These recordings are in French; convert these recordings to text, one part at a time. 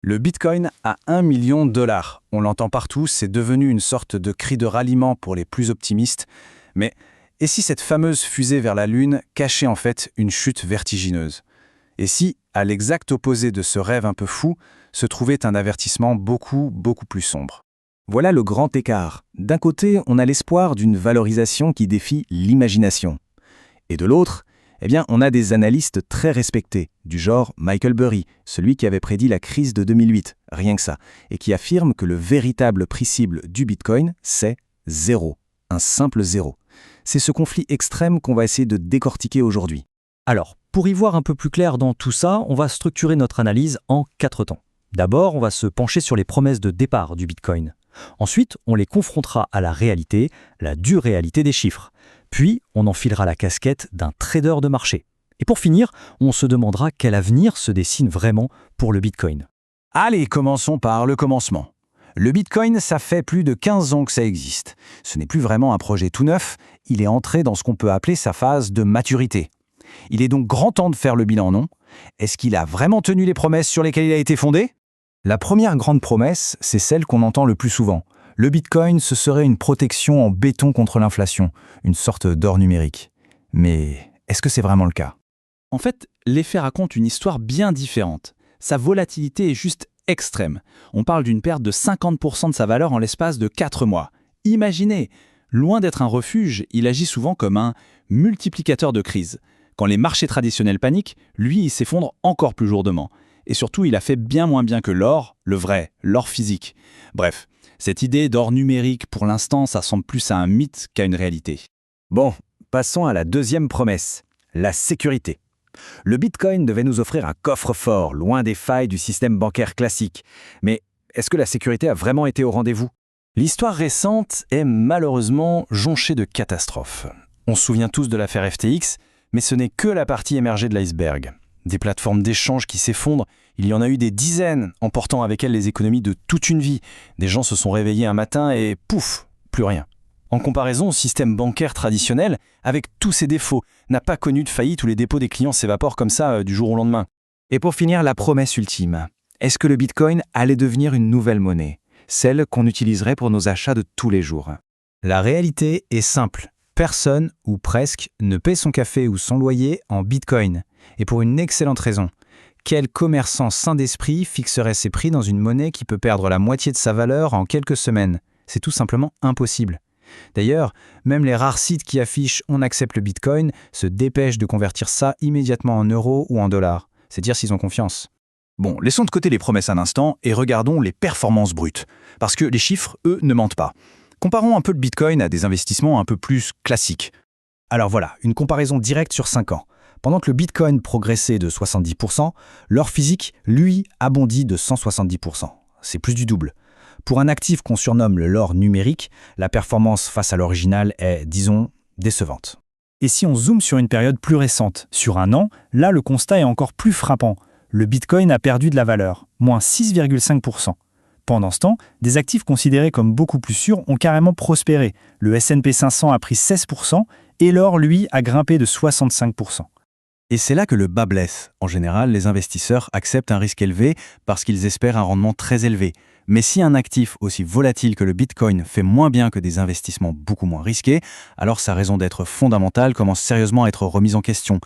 Le Bitcoin à 1 million de dollars. On l'entend partout, c'est devenu une sorte de cri de ralliement pour les plus optimistes. Mais et si cette fameuse fusée vers la Lune cachait en fait une chute vertigineuse? Et si, à l'exact opposé de ce rêve un peu fou, se trouvait un avertissement beaucoup plus sombre? Voilà le grand écart. D'un côté, on a l'espoir d'une valorisation qui défie l'imagination. Et de l'autre, on a des analystes très respectés, du genre Michael Burry, celui qui avait prédit la crise de 2008, rien que ça, et qui affirme que le véritable prix cible du Bitcoin, c'est zéro, un simple zéro. C'est ce conflit extrême qu'on va essayer de décortiquer aujourd'hui. Alors, pour y voir un peu plus clair dans tout ça, on va structurer notre analyse en 4 temps. D'abord, on va se pencher sur les promesses de départ du Bitcoin. Ensuite, on les confrontera à la réalité, la dure réalité des chiffres. Puis, on enfilera la casquette d'un trader de marché. Et pour finir, on se demandera quel avenir se dessine vraiment pour le Bitcoin. Allez, commençons par le commencement. Le Bitcoin, ça fait plus de 15 ans que ça existe. Ce n'est plus vraiment un projet tout neuf, il est entré dans ce qu'on peut appeler sa phase de maturité. Il est donc grand temps de faire le bilan, non? Est-ce qu'il a vraiment tenu les promesses sur lesquelles il a été fondé? La première grande promesse, c'est celle qu'on entend le plus souvent. Le Bitcoin, ce serait une protection en béton contre l'inflation, une sorte d'or numérique. Mais est-ce que c'est vraiment le cas? En fait, les faits racontent une histoire bien différente. Sa volatilité est juste extrême. On parle d'une perte de 50% de sa valeur en l'espace de 4 mois. Imaginez, loin d'être un refuge, il agit souvent comme un multiplicateur de crise. Quand les marchés traditionnels paniquent, lui, il s'effondre encore plus lourdement. Et surtout, il a fait bien moins bien que l'or, le vrai, l'or physique. Bref, cette idée d'or numérique, pour l'instant, ça semble plus à un mythe qu'à une réalité. Bon, passons à la deuxième promesse, la sécurité. Le Bitcoin devait nous offrir un coffre-fort, loin des failles du système bancaire classique. Mais est-ce que la sécurité a vraiment été au rendez-vous? L'histoire récente est malheureusement jonchée de catastrophes. On se souvient tous de l'affaire FTX, mais ce n'est que la partie émergée de l'iceberg. Des plateformes d'échange qui s'effondrent, il y en a eu des dizaines, emportant avec elles les économies de toute une vie. Des gens se sont réveillés un matin et pouf, plus rien. En comparaison, le système bancaire traditionnel, avec tous ses défauts, n'a pas connu de faillite où les dépôts des clients s'évaporent comme ça du jour au lendemain. Et pour finir, la promesse ultime. Est-ce que le Bitcoin allait devenir une nouvelle monnaie, celle qu'on utiliserait pour nos achats de tous les jours? La réalité est simple. Personne, ou presque, ne paie son café ou son loyer en Bitcoin. Et pour une excellente raison. Quel commerçant sain d'esprit fixerait ses prix dans une monnaie qui peut perdre la moitié de sa valeur en quelques semaines? C'est tout simplement impossible. D'ailleurs, même les rares sites qui affichent « On accepte le Bitcoin » se dépêchent de convertir ça immédiatement en euros ou en dollars. C'est dire s'ils ont confiance. Bon, laissons de côté les promesses un instant et regardons les performances brutes. Parce que les chiffres, eux, ne mentent pas. Comparons un peu le Bitcoin à des investissements un peu plus classiques. Alors voilà, une comparaison directe sur 5 ans. Pendant que le Bitcoin progressait de 70%, l'or physique, lui, a bondi de 170%. C'est plus du double. Pour un actif qu'on surnomme l'or numérique, la performance face à l'original est, disons, décevante. Et si on zoome sur une période plus récente, sur un an, là le constat est encore plus frappant. Le Bitcoin a perdu de la valeur, moins 6,5%. Pendant ce temps, des actifs considérés comme beaucoup plus sûrs ont carrément prospéré. Le S&P 500 a pris 16% et l'or, lui, a grimpé de 65%. Et c'est là que le bas blesse. En général, les investisseurs acceptent un risque élevé parce qu'ils espèrent un rendement très élevé. Mais si un actif aussi volatile que le Bitcoin fait moins bien que des investissements beaucoup moins risqués, alors sa raison d'être fondamentale commence sérieusement à être remise en question.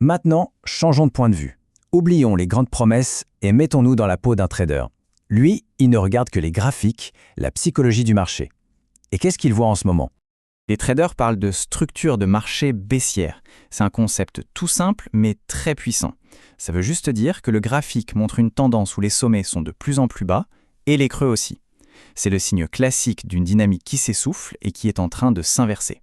Maintenant, changeons de point de vue. Oublions les grandes promesses et mettons-nous dans la peau d'un trader. Lui, il ne regarde que les graphiques, la psychologie du marché. Et qu'est-ce qu'il voit en ce moment? Les traders parlent de structure de marché baissière. C'est un concept tout simple mais très puissant. Ça veut juste dire que le graphique montre une tendance où les sommets sont de plus en plus bas et les creux aussi. C'est le signe classique d'une dynamique qui s'essouffle et qui est en train de s'inverser.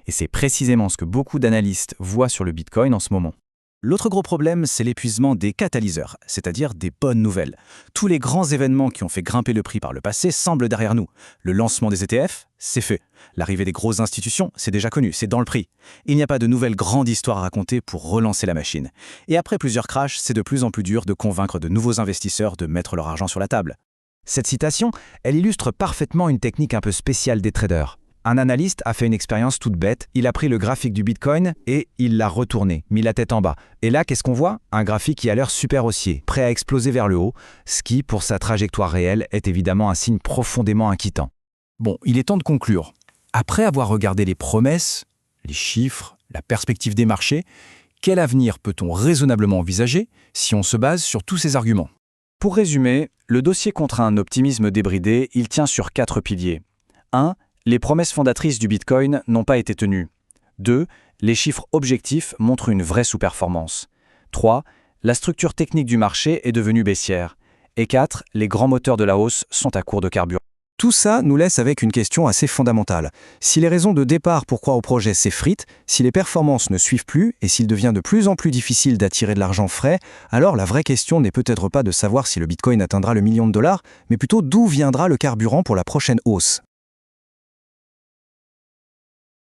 Et c'est précisément ce que beaucoup d'analystes voient sur le Bitcoin en ce moment. L'autre gros problème, c'est l'épuisement des catalyseurs, c'est-à-dire des bonnes nouvelles. Tous les grands événements qui ont fait grimper le prix par le passé semblent derrière nous. Le lancement des ETF, c'est fait. L'arrivée des grosses institutions, c'est déjà connu, c'est dans le prix. Il n'y a pas de nouvelle grande histoire à raconter pour relancer la machine. Et après plusieurs crashs, c'est de plus en plus dur de convaincre de nouveaux investisseurs de mettre leur argent sur la table. Cette citation, elle illustre parfaitement une technique un peu spéciale des traders. Un analyste a fait une expérience toute bête. Il a pris le graphique du Bitcoin et il l'a retourné, mis la tête en bas. Et là, qu'est-ce qu'on voit? Un graphique qui a l'air super haussier, prêt à exploser vers le haut, ce qui, pour sa trajectoire réelle, est évidemment un signe profondément inquiétant. Bon, il est temps de conclure. Après avoir regardé les promesses, les chiffres, la perspective des marchés, quel avenir peut-on raisonnablement envisager si on se base sur tous ces arguments? Pour résumer, le dossier contre un optimisme débridé, il tient sur 4 piliers. 1. Les promesses fondatrices du Bitcoin n'ont pas été tenues. 2. Les chiffres objectifs montrent une vraie sous-performance. 3. La structure technique du marché est devenue baissière. Et 4. Les grands moteurs de la hausse sont à court de carburant. Tout ça nous laisse avec une question assez fondamentale. Si les raisons de départ pour croire au projet s'effritent, si les performances ne suivent plus et s'il devient de plus en plus difficile d'attirer de l'argent frais, alors la vraie question n'est peut-être pas de savoir si le Bitcoin atteindra le $1 000 000, mais plutôt d'où viendra le carburant pour la prochaine hausse.